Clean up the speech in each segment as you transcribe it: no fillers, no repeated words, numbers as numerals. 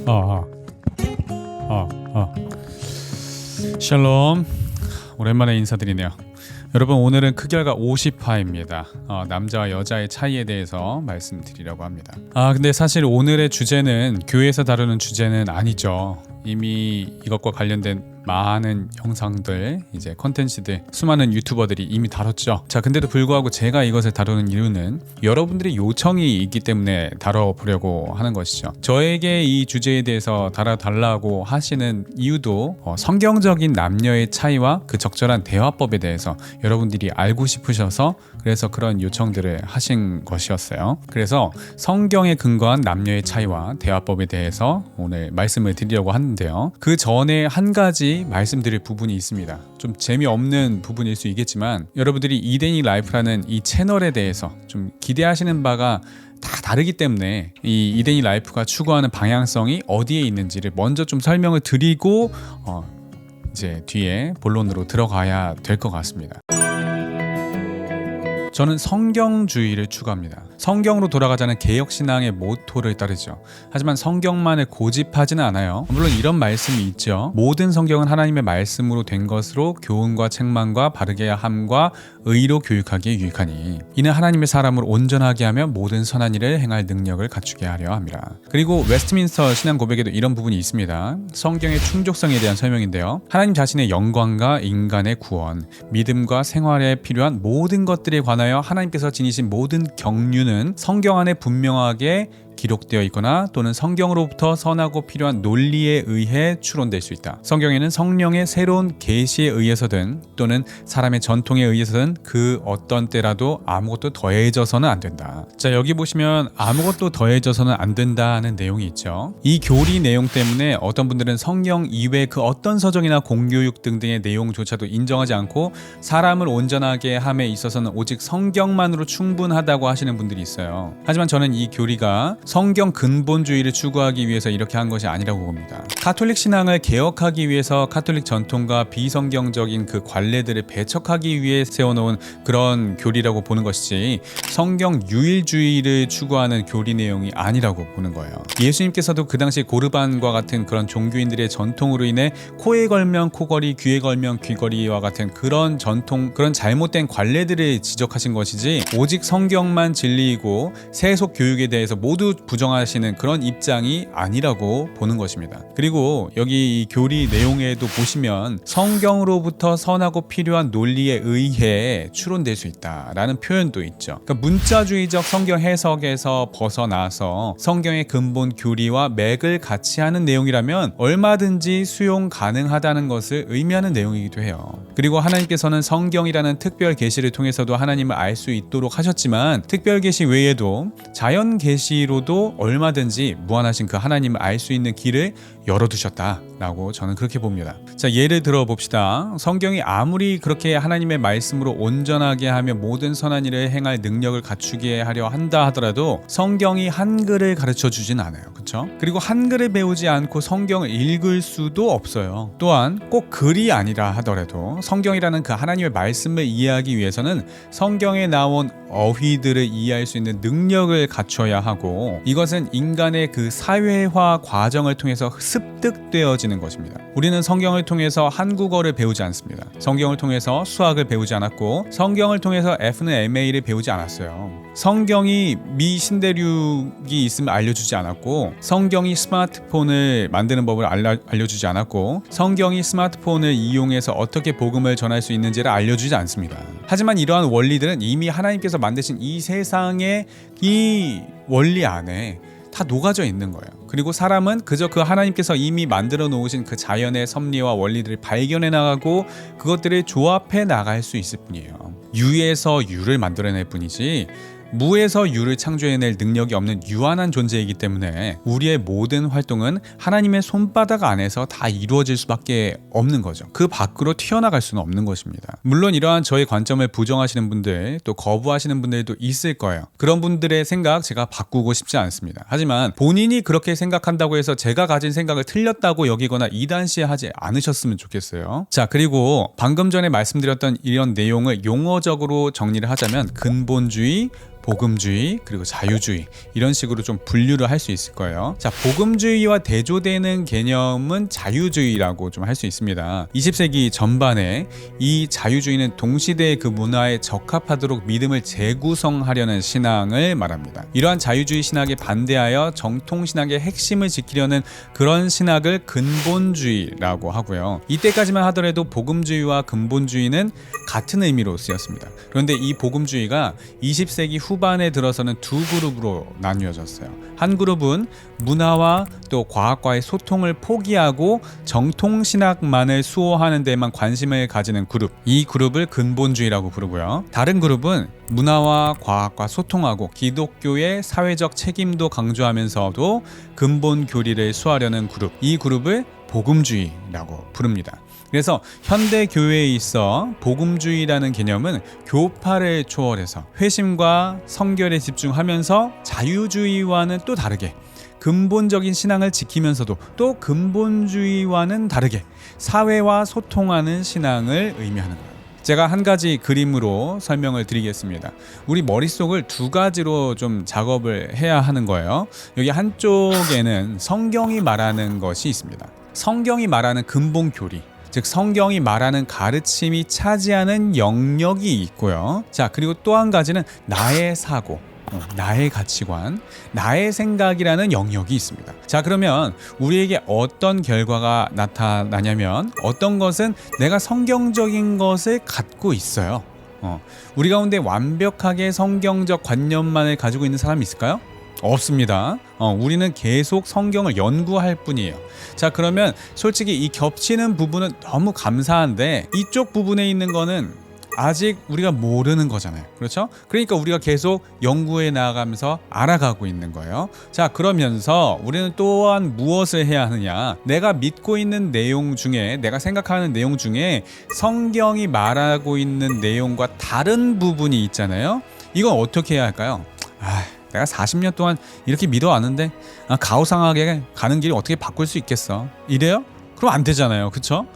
어, 샬롬. 오랜만에 인사드리네요. 여러분, 오늘은 크결과 50화입니다. 남자와 여자의 차이에 대해서 말씀드리려고 합니다. 근데 사실 오늘의 주제는 교회에서 다루는 주제는 아니죠. 이미 이것과 관련된 많은 영상들, 이제 컨텐츠들, 수많은 유튜버들이 이미 다뤘죠. 자, 근데도 불구하고 제가 이것을 다루는 이유는 여러분들의 요청이 있기 때문에 다뤄보려고 하는 것이죠. 저에게 이 주제에 대해서 다뤄달라고 하시는 이유도 성경적인 남녀의 차이와 그 적절한 대화법에 대해서 여러분들이 알고 싶으셔서 그래서 그런 요청들을 하신 것이었어요. 그래서 성경에 근거한 남녀의 차이와 대화법에 대해서 오늘 말씀을 드리려고 하는데요. 그 전에 한 가지 말씀드릴 부분이 있습니다. 좀 재미없는 부분일 수 있겠지만 여러분들이 이데니 라이프라는 이 채널에 대해서 좀 기대하시는 바가 다 다르기 때문에 이 이데니 라이프가 추구하는 방향성이 어디에 있는지를 먼저 좀 설명을 드리고 이제 뒤에 본론으로 들어가야 될 것 같습니다. 저는 성경주의를 추구합니다. 성경으로 돌아가자는 개혁신앙의 모토를 따르죠. 하지만 성경만을 고집하지는 않아요. 물론 이런 말씀이 있죠. 모든 성경은 하나님의 말씀으로 된 것으로 교훈과 책망과 바르게 함과 의로 교육하기에 유익하니 이는 하나님의 사람을 온전하게 하며 모든 선한 일을 행할 능력을 갖추게 하려 함이라. 그리고 웨스트민스터 신앙 고백에도 이런 부분이 있습니다. 성경의 충족성에 대한 설명인데요. 하나님 자신의 영광과 인간의 구원, 믿음과 생활에 필요한 모든 것들에 관하여 하나님께서 지니신 모든 경륜은 성경 안에 분명하게 기록되어 있거나 또는 성경으로부터 선하고 필요한 논리에 의해 추론될 수 있다. 성경에는 성령의 새로운 계시에 의해서든 또는 사람의 전통에 의해서든 그 어떤 때라도 아무것도 더해져서는 안 된다. 자, 여기 보시면 아무것도 더해져서는 안 된다는 내용이 있죠. 이 교리 내용 때문에 어떤 분들은 성경 이외 그 어떤 서적이나 공교육 등등의 내용조차도 인정하지 않고 사람을 온전하게 함에 있어서는 오직 성경만으로 충분하다고 하시는 분들이 있어요. 하지만 저는 이 교리가 성경 근본주의를 추구하기 위해서 이렇게 한 것이 아니라고 봅니다. 가톨릭 신앙을 개혁하기 위해서 가톨릭 전통과 비성경적인 그 관례들을 배척하기 위해 세워놓은 그런 교리라고 보는 것이지 성경 유일주의를 추구하는 교리 내용이 아니라고 보는 거예요. 예수님께서도 그 당시 고르반과 같은 그런 종교인들의 전통으로 인해 코에 걸면 코걸이, 귀에 걸면 귀걸이와 같은 그런 전통, 그런 잘못된 관례들을 지적하신 것이지 오직 성경만 진리이고 세속 교육에 대해서 모두 부정하시는 그런 입장이 아니라고 보는 것입니다. 그리고 여기 이 교리 내용에도 보시면 성경으로부터 선하고 필요한 논리에 의해 추론될 수 있다라는 표현도 있죠. 그러니까 문자주의적 성경 해석에서 벗어나서 성경의 근본 교리와 맥을 같이 하는 내용이라면 얼마든지 수용 가능하다는 것을 의미하는 내용이기도 해요. 그리고 하나님께서는 성경이라는 특별 계시를 통해서도 하나님을 알 수 있도록 하셨지만 특별 계시 외에도 자연 계시로도 얼마든지 무한하신 그 하나님을 알 수 있는 길을 열어두셨다라고 저는 그렇게 봅니다. 자, 예를 들어 봅시다. 성경이 아무리 그렇게 하나님의 말씀으로 온전하게 하며 모든 선한 일을 행할 능력을 갖추게 하려 한다 하더라도 성경이 한글을 가르쳐 주진 않아요. 그렇죠? 그리고 한글을 배우지 않고 성경을 읽을 수도 없어요. 또한 꼭 글이 아니라 하더라도 성경이라는 그 하나님의 말씀을 이해하기 위해서는 성경에 나온 어휘들을 이해할 수 있는 능력을 갖춰야 하고 이것은 인간의 그 사회화 과정을 통해서 습득되어지는 것입니다. 우리는 성경을 통해서 한국어를 배우지 않습니다. 성경을 통해서 수학을 배우지 않았고 성경을 통해서 F는 MA를 배우지 않았어요. 성경이 미신대륙이 있으면 알려주지 않았고 성경이 스마트폰을 만드는 법을 알려주지 않았고 성경이 스마트폰을 이용해서 어떻게 복음을 전할 수 있는지를 알려주지 않습니다. 하지만 이러한 원리들은 이미 하나님께서 만드신 이 세상의 이 원리 안에 다 녹아져 있는 거예요. 그리고 사람은 그저 그 하나님께서 이미 만들어 놓으신 그 자연의 섭리와 원리들을 발견해 나가고 그것들을 조합해 나갈 수 있을 뿐이에요. 유에서 유를 만들어낼 뿐이지 무에서 유를 창조해낼 능력이 없는 유한한 존재이기 때문에 우리의 모든 활동은 하나님의 손바닥 안에서 다 이루어질 수밖에 없는 거죠. 그 밖으로 튀어나갈 수는 없는 것입니다. 물론 이러한 저의 관점을 부정하시는 분들 또 거부하시는 분들도 있을 거예요. 그런 분들의 생각 제가 바꾸고 싶지 않습니다. 하지만 본인이 그렇게 생각한다고 해서 제가 가진 생각을 틀렸다고 여기거나 이단시하지 않으셨으면 좋겠어요. 자, 그리고 방금 전에 말씀드렸던 이런 내용을 용어적으로 정리를 하자면 근본주의, 복음주의 그리고 자유주의 이런 식으로 좀 분류를 할 수 있을 거예요. 자, 복음주의와 대조되는 개념은 자유주의라고 좀 할 수 있습니다. 20세기 전반에 이 자유주의는 동시대의 그 문화에 적합하도록 믿음을 재구성하려는 신앙을 말합니다. 이러한 자유주의 신학에 반대하여 정통신학의 핵심을 지키려는 그런 신학을 근본주의라고 하고요. 이때까지만 하더라도 복음주의와 근본주의는 같은 의미로 쓰였습니다. 그런데 이 복음주의가 20세기 후반에 들어서는 두 그룹으로 나뉘어졌어요. 한 그룹은 문화와 또 과학과의 소통을 포기하고 정통신학만을 수호하는 데만 관심을 가지는 그룹, 이 그룹을 근본주의라고 부르고요. 다른 그룹은 문화와 과학과 소통하고 기독교의 사회적 책임도 강조하면서도 근본 교리를 수호하려는 그룹, 이 그룹을 복음주의라고 부릅니다. 그래서 현대 교회에 있어 복음주의라는 개념은 교파를 초월해서 회심과 성결에 집중하면서 자유주의와는 또 다르게 근본적인 신앙을 지키면서도 또 근본주의와는 다르게 사회와 소통하는 신앙을 의미하는 거예요. 제가 한 가지 그림으로 설명을 드리겠습니다. 우리 머릿속을 두 가지로 좀 작업을 해야 하는 거예요. 여기 한쪽에는 성경이 말하는 것이 있습니다. 성경이 말하는 근본 교리, 즉 성경이 말하는 가르침이 차지하는 영역이 있고요. 자, 그리고 또 한 가지는 나의 사고, 나의 가치관, 나의 생각이라는 영역이 있습니다. 자, 그러면 우리에게 어떤 결과가 나타나냐면 어떤 것은 내가 성경적인 것을 갖고 있어요. 우리 가운데 완벽하게 성경적 관념만을 가지고 있는 사람이 있을까요? 없습니다. 우리는 계속 성경을 연구할 뿐이에요. 자, 그러면 솔직히 이 겹치는 부분은 너무 감사한데 이쪽 부분에 있는 거는 아직 우리가 모르는 거잖아요. 그렇죠? 그러니까 우리가 계속 연구해 나가면서 알아가고 있는 거예요. 자, 그러면서 우리는 또한 무엇을 해야 하느냐? 내가 믿고 있는 내용 중에, 내가 생각하는 내용 중에 성경이 말하고 있는 내용과 다른 부분이 있잖아요. 이건 어떻게 해야 할까요? 내가 40년 동안 이렇게 믿어왔는데 가오상하게 가는 길이 어떻게 바꿀 수 있겠어? 이래요? 그럼 안 되잖아요. 그쵸?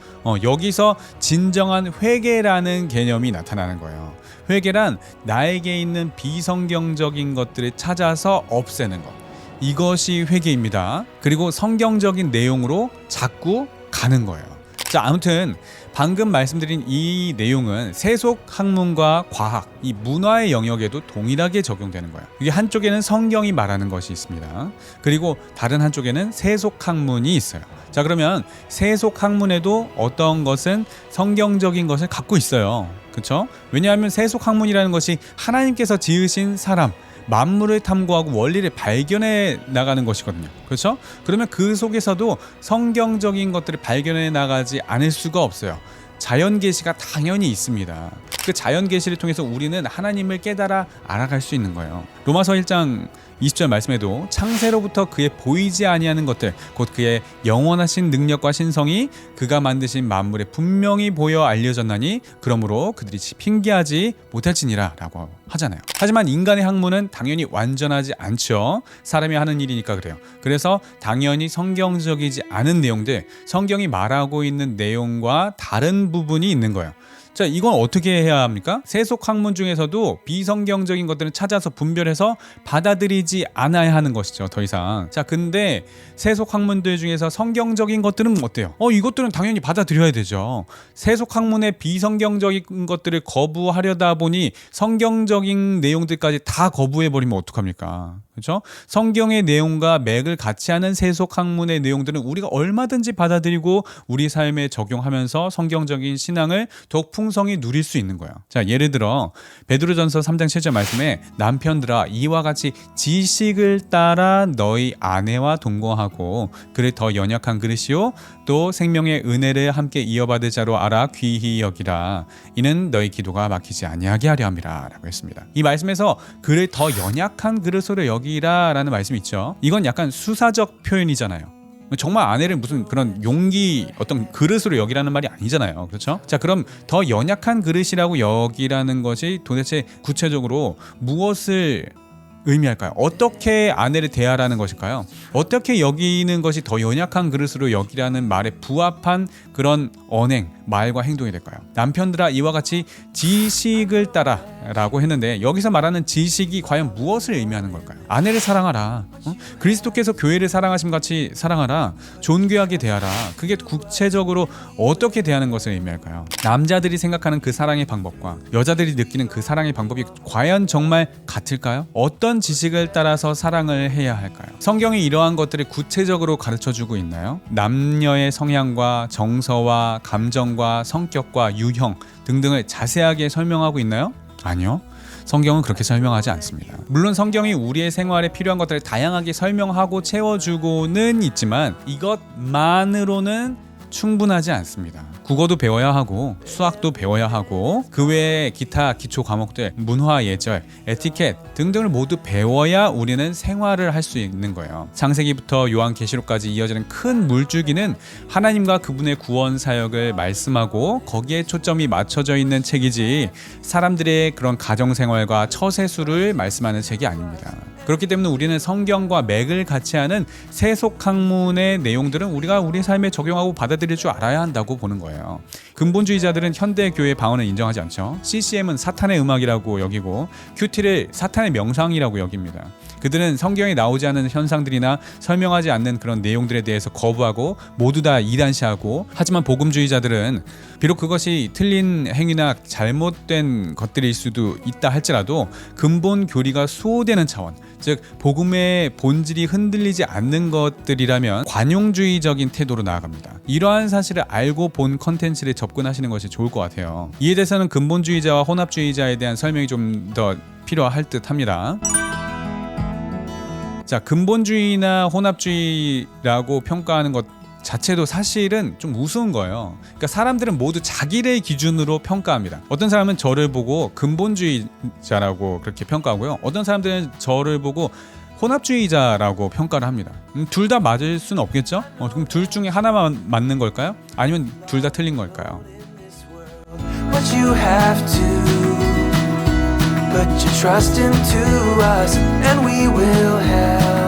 여기서 진정한 회개라는 개념이 나타나는 거예요. 회개란 나에게 있는 비성경적인 것들을 찾아서 없애는 것. 이것이 회개입니다. 그리고 성경적인 내용으로 자꾸 가는 거예요. 자, 아무튼 방금 말씀드린 이 내용은 세속 학문과 과학, 이 문화의 영역에도 동일하게 적용되는 거예요. 이게 한쪽에는 성경이 말하는 것이 있습니다. 그리고 다른 한쪽에는 세속 학문이 있어요. 자, 그러면 세속 학문에도 어떤 것은 성경적인 것을 갖고 있어요. 그렇죠? 왜냐하면 세속 학문이라는 것이 하나님께서 지으신 사람, 만물을 탐구하고 원리를 발견해 나가는 것이거든요. 그렇죠? 그러면 그 속에서도 성경적인 것들을 발견해 나가지 않을 수가 없어요. 자연 계시가 당연히 있습니다. 그 자연 계시를 통해서 우리는 하나님을 깨달아 알아갈 수 있는 거예요. 로마서 1장 20절 말씀에도 창세로부터 그의 보이지 아니하는 것들 곧 그의 영원하신 능력과 신성이 그가 만드신 만물에 분명히 보여 알려졌나니 그러므로 그들이 핑계하지 못할지니라 라고 하잖아요. 하지만 인간의 학문은 당연히 완전하지 않죠. 사람이 하는 일이니까 그래요. 그래서 당연히 성경적이지 않은 내용들, 성경이 말하고 있는 내용과 다른 부분이 있는 거예요. 자, 이건 어떻게 해야 합니까? 세속 학문 중에서도 비성경적인 것들은 찾아서 분별해서 받아들이지 않아야 하는 것이죠. 더 이상. 자, 근데 세속 학문들 중에서 성경적인 것들은 어때요? 이것들은 당연히 받아들여야 되죠. 세속 학문의 비성경적인 것들을 거부하려다 보니 성경적인 내용들까지 다 거부해 버리면 어떡합니까? 그렇죠? 성경의 내용과 맥을 같이 하는 세속 학문의 내용들은 우리가 얼마든지 받아들이고 우리 삶에 적용하면서 성경적인 신앙을 더욱 풍성히 누릴 수 있는 거예요. 자, 예를 들어 베드로전서 3장 7절 말씀에 남편들아 이와 같이 지식을 따라 너희 아내와 동거하고 그를 더 연약한 그릇이요 또 생명의 은혜를 함께 이어받을 자로 알아 귀히 여기라. 이는 너희 기도가 막히지 아니하게 하려 함이라 라고 했습니다. 이 말씀에서 그를 더 연약한 그릇으로 여기라 라는 말씀이 있죠. 이건 약간 수사적 표현이잖아요. 정말 아내를 무슨 그런 용기 어떤 그릇으로 여기라는 말이 아니잖아요. 그렇죠? 자, 그럼 더 연약한 그릇이라고 여기라는 것이 도대체 구체적으로 무엇을 의미할까요? 어떻게 아내를 대하라는 것일까요? 어떻게 여기는 것이 더 연약한 그릇으로 여기라는 말에 부합한 그런 언행, 말과 행동이 될까요? 남편들아 이와 같이 지식을 따라 라고 했는데 여기서 말하는 지식이 과연 무엇을 의미하는 걸까요? 아내를 사랑하라, 그리스도께서 교회를 사랑하심 같이 사랑하라, 존귀하게 대하라. 그게 구체적으로 어떻게 대하는 것을 의미할까요? 남자들이 생각하는 그 사랑의 방법과 여자들이 느끼는 그 사랑의 방법이 과연 정말 같을까요? 어떤 지식을 따라서 사랑을 해야 할까요? 성경이 이러한 것들을 구체적으로 가르쳐주고 있나요? 남녀의 성향과 정서와 감정과 성격과 유형 등등을 자세하게 설명하고 있나요? 아니요. 성경은 그렇게 설명하지 않습니다. 물론 성경이 우리의 생활에 필요한 것들을 다양하게 설명하고 채워주고는 있지만 이것만으로는 충분하지 않습니다. 국어도 배워야 하고 수학도 배워야 하고 그 외에 기타 기초 과목들, 문화 예절, 에티켓 등등을 모두 배워야 우리는 생활을 할 수 있는 거예요. 창세기부터 요한계시록까지 이어지는 큰 물줄기는 하나님과 그분의 구원 사역을 말씀하고 거기에 초점이 맞춰져 있는 책이지 사람들의 그런 가정생활과 처세술을 말씀하는 책이 아닙니다. 그렇기 때문에 우리는 성경과 맥을 같이 하는 세속 학문의 내용들은 우리가 우리 삶에 적용하고 받아들일 줄 알아야 한다고 보는 거예요. 근본주의자들은 현대 교회의 방언을 인정하지 않죠. CCM은 사탄의 음악이라고 여기고 큐티를 사탄의 명상이라고 여깁니다. 그들은 성경에 나오지 않는 현상들이나 설명하지 않는 그런 내용들에 대해서 거부하고 모두 다 이단시하고, 하지만 복음주의자들은 비록 그것이 틀린 행위나 잘못된 것들일 수도 있다 할지라도 근본 교리가 수호되는 차원, 즉 복음의 본질이 흔들리지 않는 것들이라면 관용주의적인 태도로 나아갑니다. 이러한 사실을 알고 본 컨텐츠를 접근하시는 것이 좋을 것 같아요. 이에 대해서는 근본주의자와 혼합주의자에 대한 설명이 좀 더 필요할 듯 합니다. 자, 근본주의나 혼합주의라고 평가하는 것 자체도 사실은 좀 우스운 거예요. 그러니까 사람들은 모두 자기를 기준으로 평가합니다. 어떤 사람은 저를 보고 근본주의자라고 그렇게 평가하고요. 어떤 사람들은 저를 보고 혼합주의자라고 평가를 합니다. 둘 다 맞을 수는 없겠죠? 그럼 둘 중에 하나만 맞는 걸까요? 아니면 둘 다 틀린 걸까요? But you have to put your trust into us, and we will help.